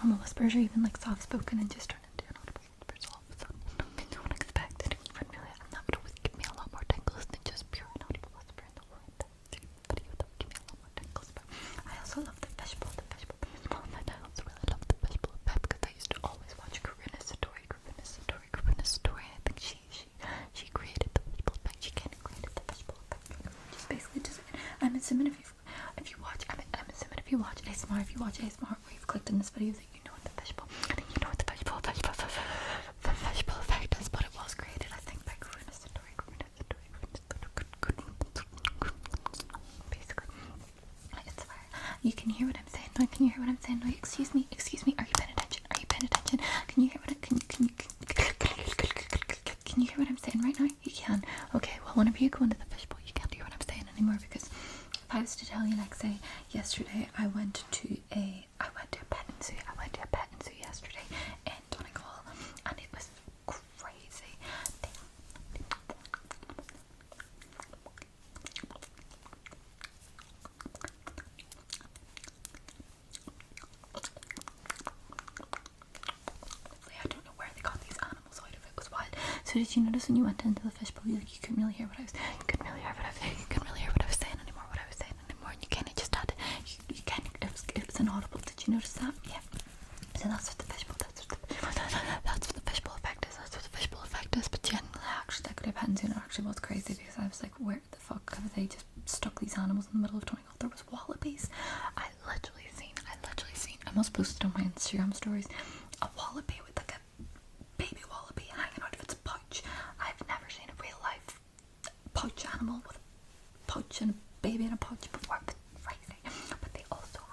normal whispers or even like soft spoken and just turn into inaudible whispers all of a sudden. I don't expect it. And that would always give me a lot more tingles than just pure inaudible whisper in the wind. Video that would give me a lot more tingles. But I also love the fishbowl. And I also really love the fishbowl effect because I used to always watch Karina's Satori. I think she created the fishbowl effect. She kind of created the fishbowl effect. Just basically just, I'm assuming if you watch ASMR, if you watch ASMR where you've clicked in this video, that you know what the fishbowl effect is, but it was created, I think, by Karina's Satori. Basically, it's fire. You can hear what I'm saying. No, can you hear what I'm saying? No, excuse me. Are you paying attention? Can you hear what can you hear what I'm saying right now? You can. Okay, well, whenever you go into the fishbowl, you can't hear what I'm saying anymore, because if I was to tell you, like, say, yesterday I went to a petting zoo. Yesterday in Donegal, and it was crazy. I don't know where they got these animals out of. It was wild. So did you notice when you went into the fishbowl, you couldn't really hear what I was saying anymore, and you kind of just had to, it was inaudible. Did you notice that? Yeah. So that's what the fishbowl effect is. But generally, actually, that could have happened soon. It actually was crazy, because I was like, where the fuck have they just stuck these animals in the middle of Donegal? There was wallabies. I literally seen, I must post it on my Instagram stories, a wallaby with like a baby wallaby hanging out of its pouch. I've never seen a real life pouch animal with a pouch and a baby in a pouch before. But crazy. But they also have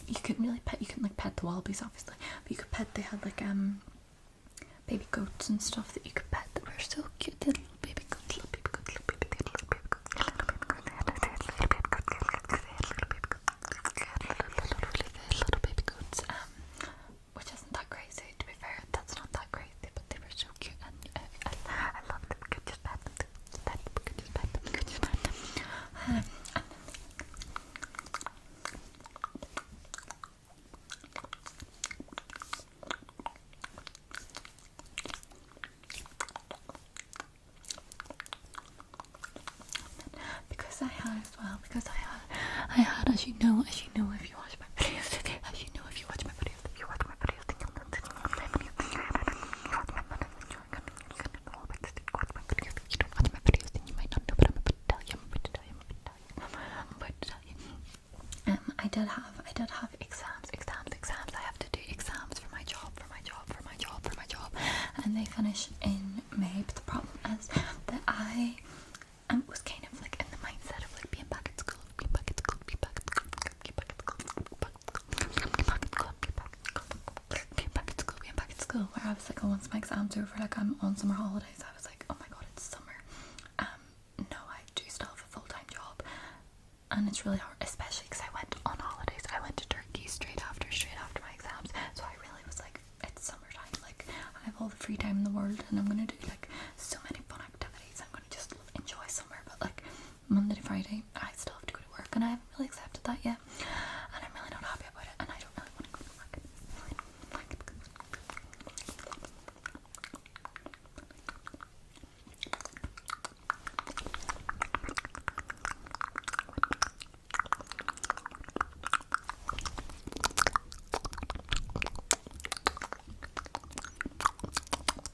you couldn't like pet the wallabies, obviously, but you could pet, they had like baby goats and stuff that you could pet that were so cute. The little baby goats, little baby goats. Which isn't that crazy, to be fair. That's not that crazy, but they were so cute, and I love them. We could just pet them. I had, as you know, if you watch my videos, then you'll know but I'm about to tell you. I did have exams. I have to do exams for my job, and they finish in May. But the problem is that I was kind of like in the mindset of like being back at school, where I was like, oh, once my exams are over, like I'm on summer holidays, I was like, oh my god, it's summer. No, I do still have a full-time job, and it's really hard, especially because I went on holidays. I went to Turkey straight after my exams, so I really was like, it's summertime, like I have all the free time in the world, and I'm gonna do like so many fun activities. I'm gonna just enjoy summer. But like Monday to Friday, I still have to go to work, and I haven't really accepted that yet, and I'm really not happy about it, and I don't really want to go to work.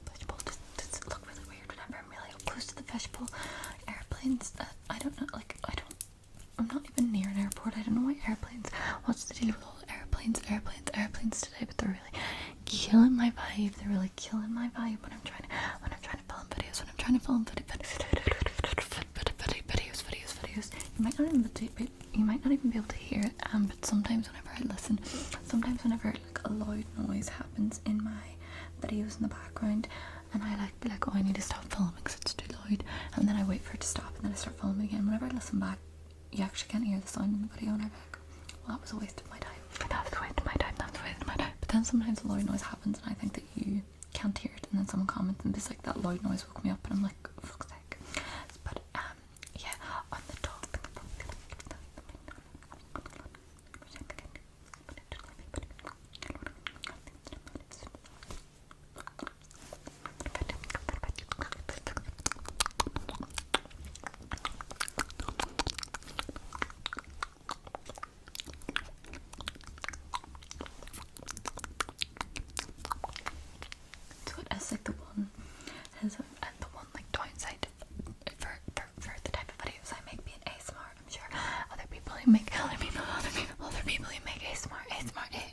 Fishbowl does look really weird whenever I'm really up close to the fishbowl. Airplanes, I'm not even near an airport. I don't know why airplanes, what's the deal with all airplanes today, but they're really killing my vibe. When I'm trying to film videos, videos. You might not even be able to hear it, but sometimes whenever like a loud noise happens in my videos in the background, and I like be like, oh, I need to stop filming because it's too loud, and then I wait for it to stop, and then I start filming again. Whenever I listen back you actually can't hear the sound in the video, and I'm like, well, that was a waste of my time. That's a waste of my time. That's a waste of my time. But then sometimes a loud noise happens, and I think that you can't hear it, and then someone comments and it's like, that loud noise woke me up, and I'm like, oh, fuck's sake. But yeah, on the top. So it is like the one, and the one like downside for the type of videos I make being ASMR. I'm sure other people who make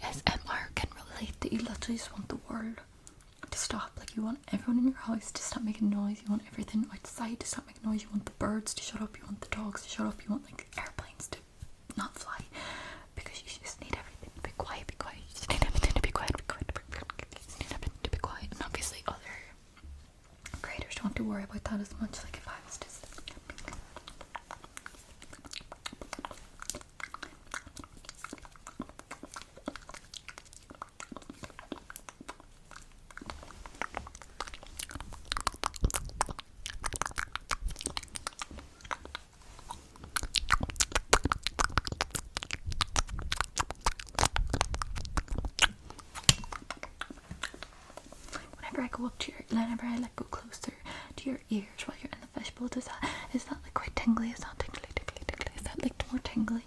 ASMR can relate that you literally just want the world to stop. Like, you want everyone in your house to stop making noise, you want everything outside to stop making noise, you want the birds to shut up, you want the dogs to shut up, you want like airplanes to not fly, because you just need everything to be quiet, you just need everything to be quiet, you just need everything to be quiet. And obviously other creators don't have to worry about that as much. Like, if I was just whenever I like go closer to your ears while you're in the fishbowl, is that like quite tingly? Is that tingly? Is that like more tingly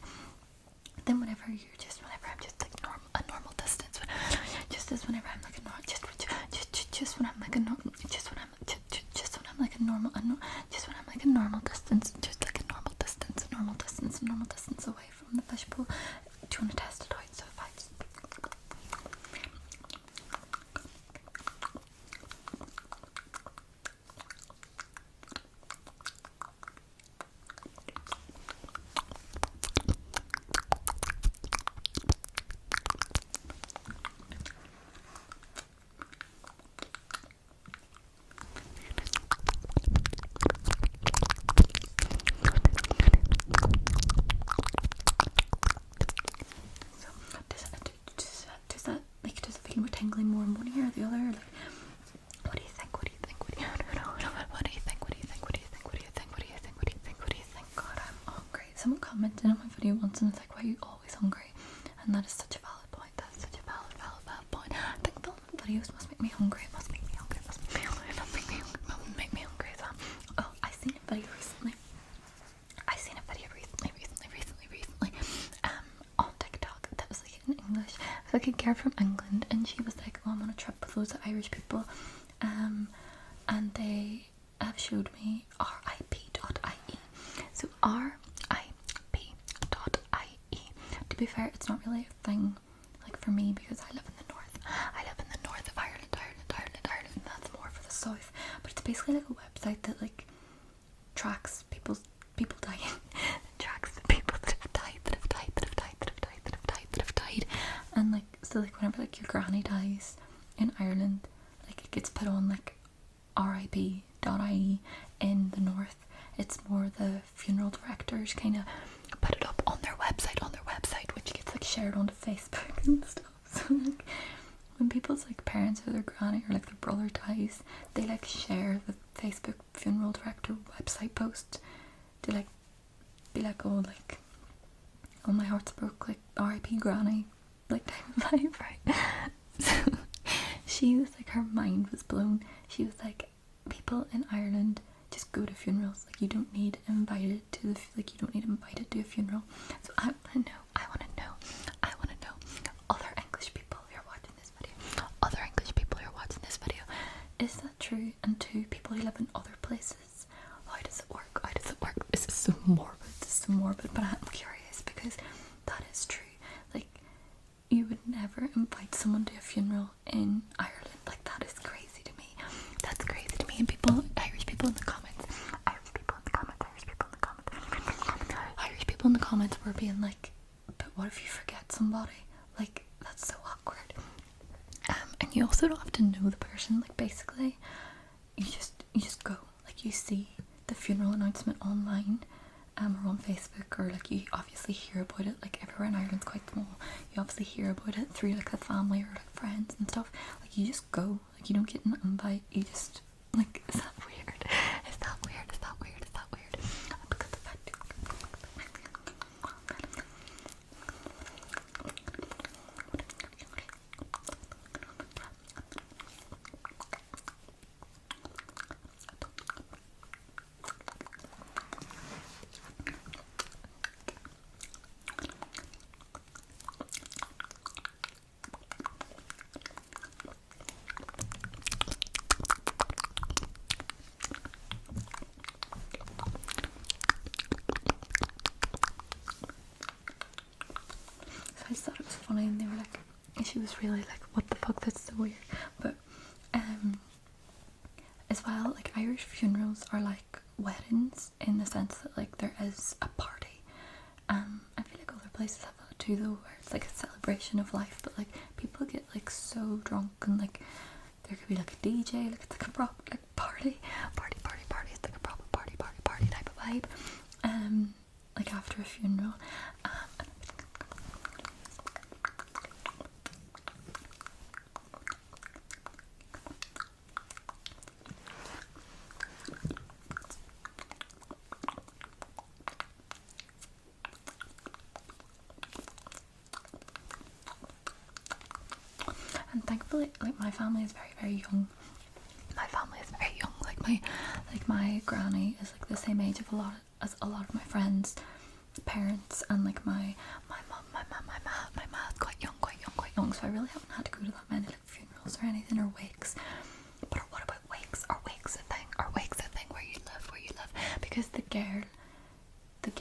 than whenever I'm just like a normal distance? Just as whenever I'm like a normal, just when I'm like a normal, just when I'm like a normal distance, just like a normal distance away from the fishbowl. Do you want to test it out? So if I just does it feel more tingly more in one ear or the other? Like, what do you think? What do you think? What do you think? God, I'm hungry. Someone commented on my video once and it's like, why are you always hungry? And that is such a valid point. That's such a valid point. I think filming videos must make me hungry. It must make me hungry. It must make me hungry. It must make me hungry. Oh, I seen a video recently. On TikTok that was like in English. It was like a girl from England, and she was like, oh, I'm on a trip with loads of Irish people, and they have showed me rip.ie. So rip.ie. To be fair, it's not really a thing like for me, because I live in the north. Of Ireland. That's more for the south. But it's basically like a website that like tracks people dying. Tracks the people that have died. And like, so like whenever like your granny dies in Ireland, like it gets put on like rip.ie. In the north, it's more the funeral directors kind of put it up on their website, which gets like shared onto Facebook and stuff. So like, when people's like parents or their granny or like their brother dies, they like share the Facebook funeral director website post to like be like, oh, like, oh, my heart's broke, like RIP granny, like type of vibe, right? So she was like, her mind was blown. She was like, people in Ireland just go to funerals. Like, you don't need invited to a funeral. So I want to know other English people who are watching this video, is that true? And two, people who live in other places, how does it work? This is so morbid, but I'm curious, because that is true. Like, you would never invite someone to a funeral in Ireland. Like, that is crazy to me. And Irish people in the comments were being like, but what if you forget somebody? Like, that's so awkward. And you also don't have to know the person. Like, basically, you just go. Like, you see the funeral announcement online, or on Facebook, or like you obviously hear about it, like everywhere in Ireland's quite small, you obviously hear about it through like the family or like friends and stuff. Like you just go, like you don't get an invite, you just like, is that weird? Is that weird? Is that weird? Is that weird? Because the fact I just thought it was funny, and they were like, she was really like, what the fuck, that's so weird. But as well, like Irish funerals are like weddings in the sense that like there is a party. I feel like other places have that too though, where it's like a celebration of life, but like people get like so drunk, and like there could be like a DJ, like it's like a proper like party, it's like a proper party type of vibe. Like after a funeral. And thankfully, like my family is very young. Like my granny is like the same age of a lot of my friends' parents, and like my ma's quite young. So I really haven't had to go to that many like funerals or anything, or wakes. But what about wakes? Are wakes a thing? Where you live? Because the girl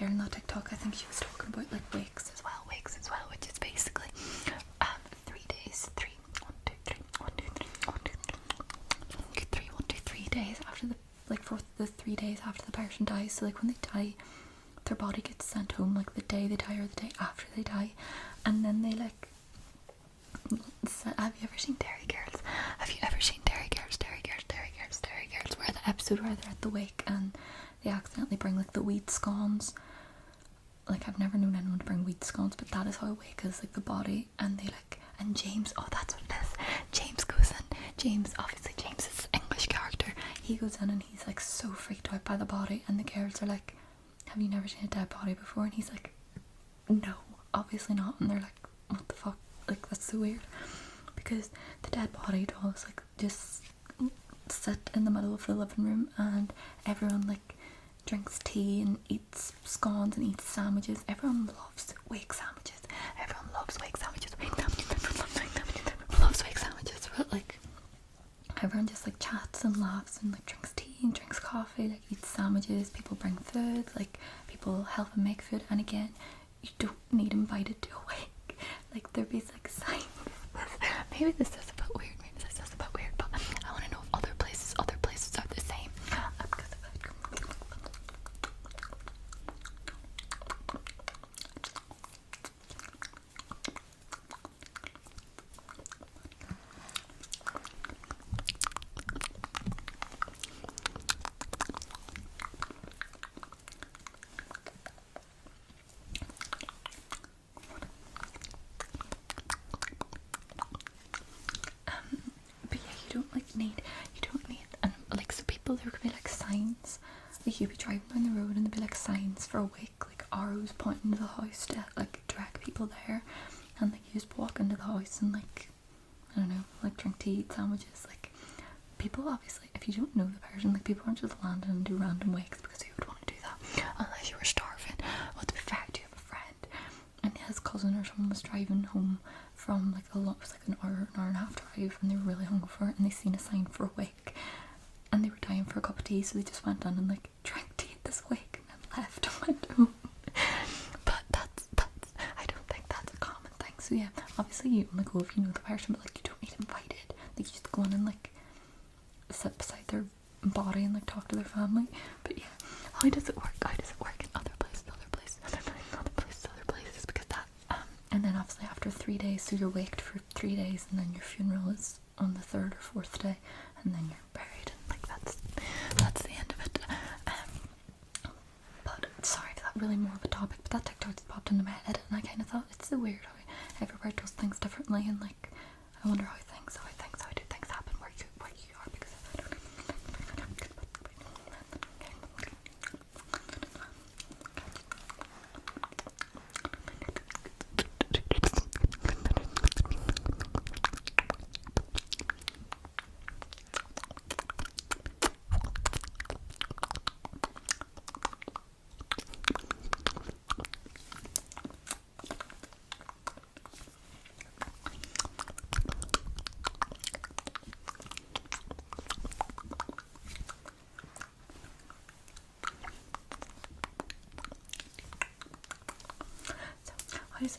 in that TikTok, I think she was talking about like wakes as well, which is basically 3 days, 3 days after the 3 days after the person dies. So like when they die, their body gets sent home like the day they die or the day after they die, and then they like. So, have you ever seen Dairy Girls? Where the episode where they're at the wake and they accidentally bring like the weed scones. Like I've never known anyone to bring weed scones, but that is how a wake is, like the body, and they like, and James, oh that's what it is. James goes in. James is the English character. He goes in and he's like so freaked out by the body, and the girls are like, have you never seen a dead body before? And he's like, no, obviously not. And they're like, what the fuck? Like that's so weird, because the dead body does like just sit in the middle of the living room, and everyone like drinks tea and eats scones and eats sandwiches. Everyone loves wake sandwiches. But like everyone just like chats and laughs and like drinks tea and drinks coffee, like eats sandwiches. People bring food, like people help them make food. And again, you don't need invited to a wake. Like there be like signs. Maybe this is a bit weird. But I want to know if other places are the same. But yeah, you don't need, and like so people, there could be like signs, like you'd be driving down the road and there'd be like signs for a wake, like arrows pointing to the house to like direct people there, and like you just walk into the house and like, I don't know, like drink tea, eat sandwiches. Like people obviously, if you don't know the person, like people aren't just landing and do random wakes, because who would want to do that unless you were starving. Well, to be fair, I do have a friend, and his cousin or someone was driving home from like it was like an hour and a half drive, and they were really hungover, and they seen a sign for a wake, and they were dying for a cup of tea, so they just went down and like drank tea at this wake and then left and went home. But that's I don't think that's a common thing. So yeah, obviously you only go if you know the person, but like you don't need invited. Like you just go in and like sit beside their body and like talk to their family. But yeah, how does it work in other places? Because that and then obviously after 3 days, so you're waked for 3 days, and then your funeral is on the 3rd or 4th day, and then you're buried, and like that's the end of it. But sorry if that really more of a topic, but that TikTok just popped into my head, and I kind of thought it's so weird how everywhere does things differently, and like I wonder how do things happen where you are, because I don't know.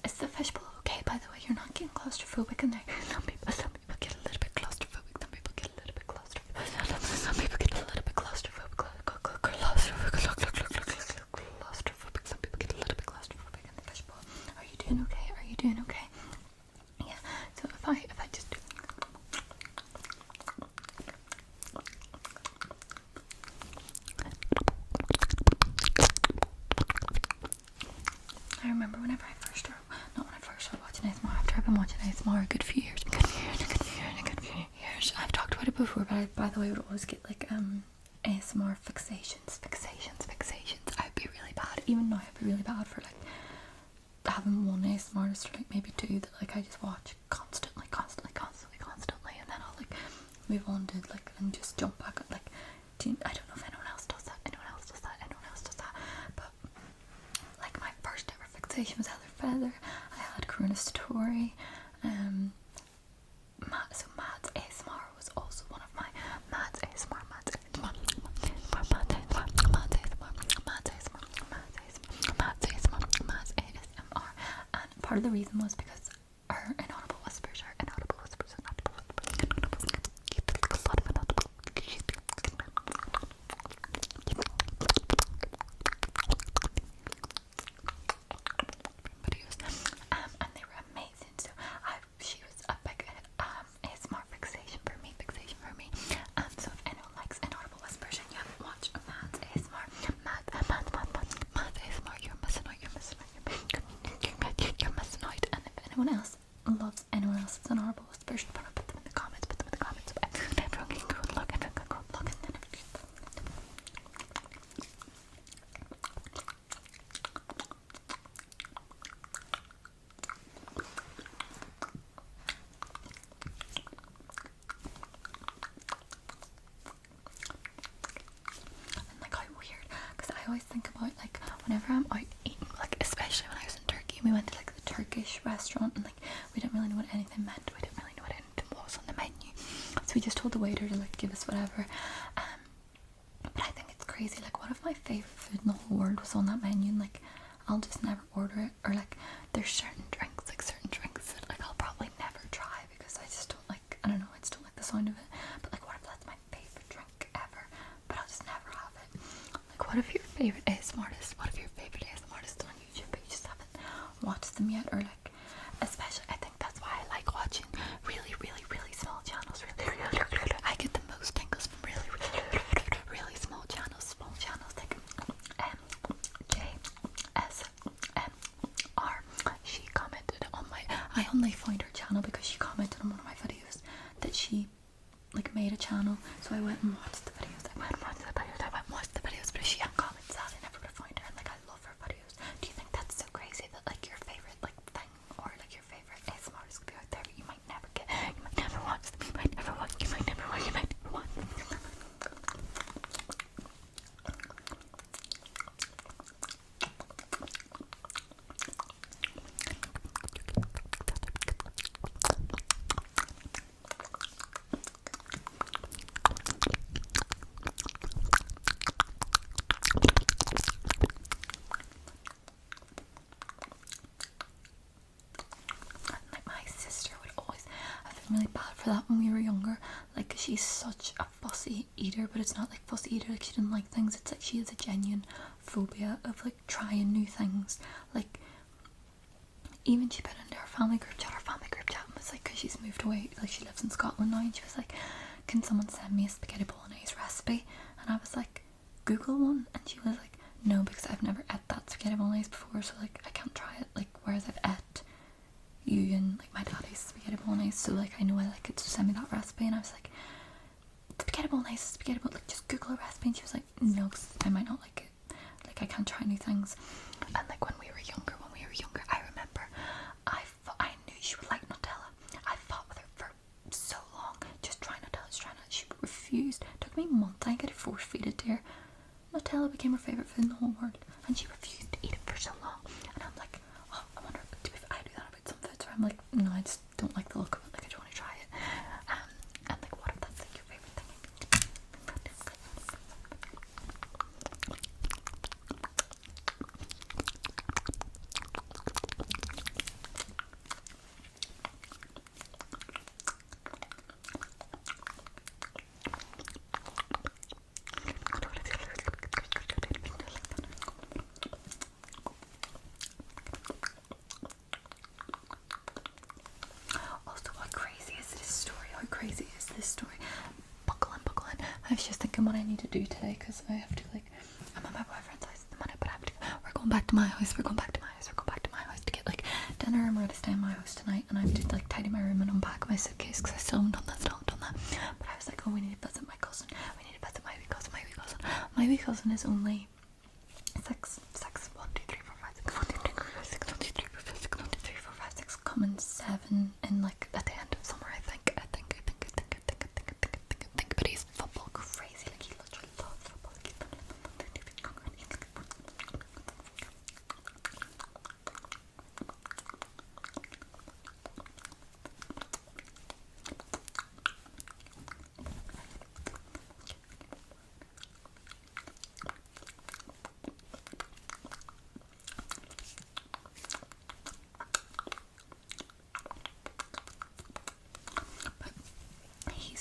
Is the fishbowl okay, by the way? You're not getting claustrophobic in there. Some people get a little bit claustrophobic. Some people get a little bit claustrophobic. Some people get a little bit claustrophobic. Some people get a little bit claustrophobic in the fishbowl. Are you doing okay? Are you doing okay? Yeah. So if I just I remember whenever I first started, not when I first started watching ASMR, after I've been watching ASMR a good few years. I've talked about it before, but I, by the way, would always get like ASMR fixations. I'd be really bad. Even now, I'd be really bad for like having one ASMR artist or like maybe two that like I just watch constantly, and then I'll like move on to like and just jump back at like. I don't know if anyone else does that. But like my first ever fixation was Heather Feather. I had Corona Satori. So Matt's ASMR was also one of my Matt's ASMR, and part of the reason was because her inaudible whispers. And they were amazing. So she was a big ASMR fixation for me. So if anyone likes inaudible whispers and you haven't watched Matt's ASMR, Matt's ASMR, you're missing out. And if anyone else loves anyone else's inaudible whispers, put them in the comments. Everyone can go and look, and then and like how weird, because I always think about like whenever I'm out eating, like especially when I was in Turkey, we went to like the Turkish restaurant, and like we didn't really know what anything meant. We didn't really know what anything was on the menu, so we just told the waiter to like give us whatever. But I think it's crazy, like what if my favourite food in the whole world was on that menu, and like I'll just never order it, or like there's certain drinks that like I'll probably never try because I just don't like, I don't know, I just don't like the sound of it. But like what if that's my favourite drink ever, but I'll just never have it? Like what if your favourite ASMR artist on YouTube, but you just haven't watched them yet? Or like, especially I think that's why I like watching really small channels. I get the most tingles from really small channels like JSMR. She commented on I only found her channel because she commented on one of my videos that she like made a channel, so I went and watched the videos. But if she hadn't commented, I never would have found her. And like I love her videos. Do you think that's so crazy that like your favorite like thing or like your favorite ASMR artist could be out there, but you might never watch them, you might never watch. Really bad for that when we were younger, like she's such a fussy eater, but it's not like fussy eater like she didn't like things, it's like she has a genuine phobia of like trying new things. Like even she put into our family group chat and was like, because she's moved away, like she lives in Scotland now, and she was like, can someone send me a spaghetti bolognese recipe? And I was like, Google one. And she was like, No, because I've never ate that spaghetti bolognese before, so like I can't try it. Like whereas I've ate you and like my daddy's spaghetti bolognese, so like I know I like it. So send me that recipe, and I was like, spaghetti bolognese, like just Google a recipe, and she was like, no, 'cause I might not like it. Like I can't try new things. And like when we were younger, I remember I knew she would like Nutella. I fought with her for so long, just trying Nutella. She refused. It took me months. I get it force feeded to her. Nutella became her favourite food in the whole world, and she refused to eat it for so long. And I'm like, oh, I wonder if I do that about some foods, where I'm like, no, I just don't like the look of it. Like I don't want to try it. And like, what if that's like your favourite thing? Also, how crazy is this story? How crazy is this story? Buckle in, buckle in. I was just thinking what I need to do today, because I have to, like, I'm at my boyfriend's house at the minute, but I have to, we're going back to my house, we're going back to my house to get, like, dinner, and we're going to stay in my house tonight, and I have to, like, tidy my room and unpack my suitcase, because I still haven't done that, but I was like, oh, we need to visit my cousin, we need to visit my wee cousin. My wee cousin is only 6, 1, 2, 3, 4, 5, 6, 1, 2, 3, 4, 5, 6, 1, 2, 3, 4, 5, 6, 1, 2, 3, 4, 5, 6, coming 7 in, like, at the end of summer, I think, but he's football crazy, like, he literally loves football, like,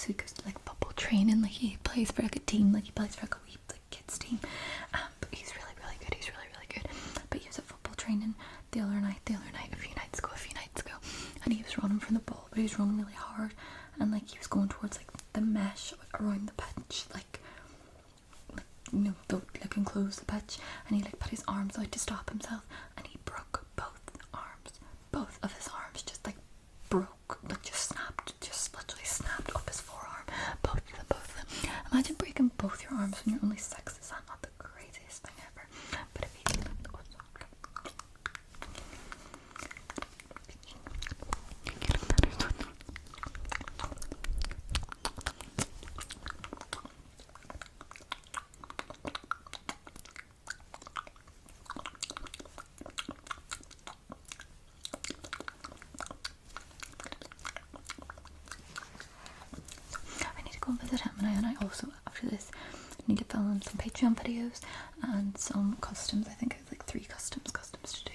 he goes to like football training, like he plays for like a team, like he plays for like a wee like kids team, but he's really good, but he was at football training the other night, a few nights ago, and he was running from the ball, but he was running really hard, and like he was going towards like the mesh around the pitch, like you know, like enclose the pitch, and he like put his arms out to stop himself, and he broke both of his arms, just like broke, like just literally snapped up his forearm, both of them. Imagine breaking both your arms when you're only 6. Is that not the craziest thing ever? But if he go and visit him, and I also, after this, need to film some Patreon videos and some customs. I think I have like 3 customs to do,